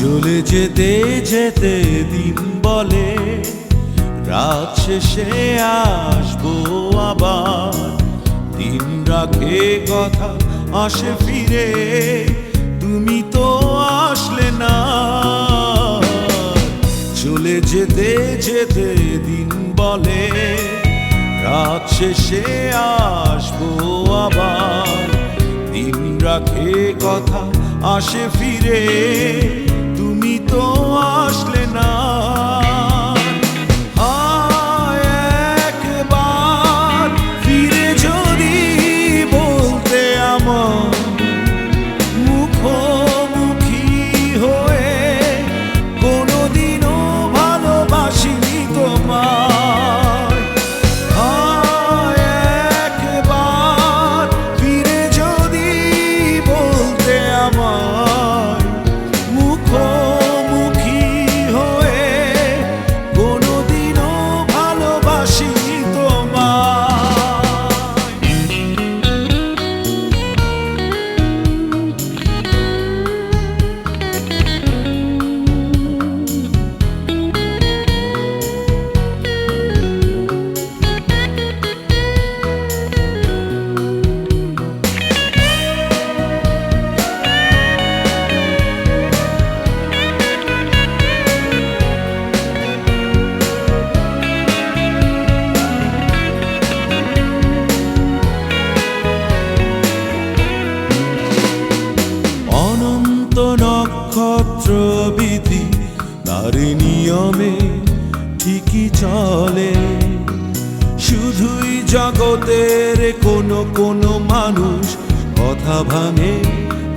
চলে যেতে যেতে দিন বলে রাত শেষে আসবো আবার। দিন রাখে কথা আসে ফিরে, তুমি তো আসলে না। চলে যেতে যেতে দিন বলে রাত শেষে আসবো আবার। দিন রাখে কথা আসে ফিরে, তুমি তো আসলে না। একবার ফিরে যদি বলতে আমার মুখোমুখি হয়ে, কোনোদিনও ভালোবাসিনি তোমায়। একবার ফিরে যদি বলতে আমার মুখোমুখি হয়ে, কোনোদিনও ভালোবাসিনি তোমায়। অনন্ত নক্ষত্র বিধি তার নিয়মে ঠিকই চলে। শুধুই জগতের কোনো কোনো মানুষ কথা ভাঙে,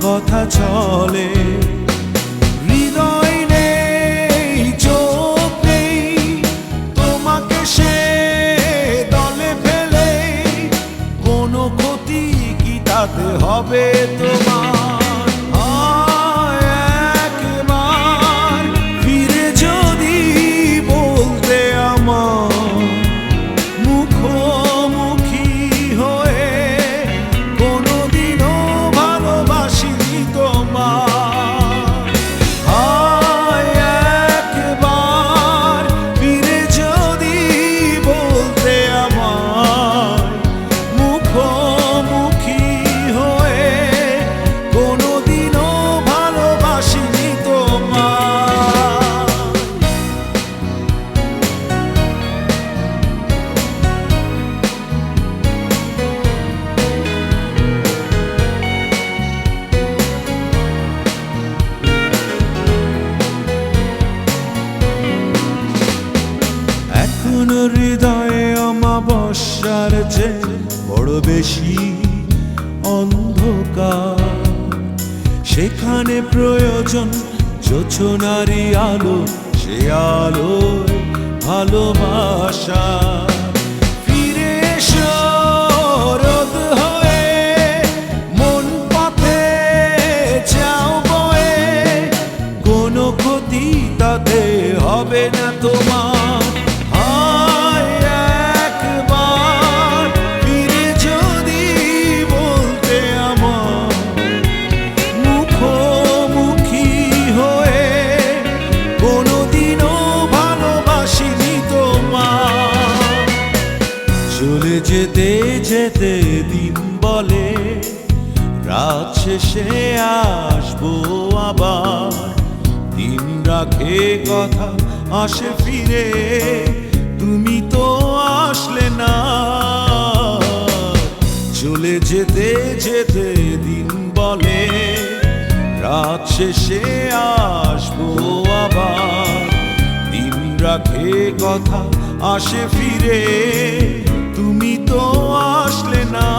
কথা চলে। হৃদয় নেই, চোখ নেই, তোমাকে সে দলে ফেলে কোনো ক্ষতি কি তাতে হবে তোমার? একবার ফিরে যদি বলতে আমার মুখোমুখি হয়ে, কোনোদিনও ভালোবাসিনি তোমায়। একবার ফিরে যদি বলতে আমার মুখোমুখি হয়ে, কোনোদিনও ভালোবাসিনি তোমায়। এখনো হৃদয়ে অমাবস্যার চেয়ে বড় বেশি অন্ধকার। সেখানে প্রয়োজন জোছনারি আলো, সে আলোয় ভালোবাসা। ফিরে এসো রোদ হয়ে, মন পথে যাও বয়ে, কোনো ক্ষতি তাতে হবে না তোমার। একবার ফিরে যদি বলতে আমার মুখোমুখি হয়ে, কোনোদিনও ভালোবাসিনি তোমায়। চলে যেতে যেতে দিন বলে রাত শেষে আসবো আবার। দিন রাখে কথা আসে ফিরে, তুমি তো আসলে না। চলে যেতে যেতে দিন বলে রাত শেষে আসবো আবার। দিন রাখে কথা আসে ফিরে, তুমি তো আসলে না।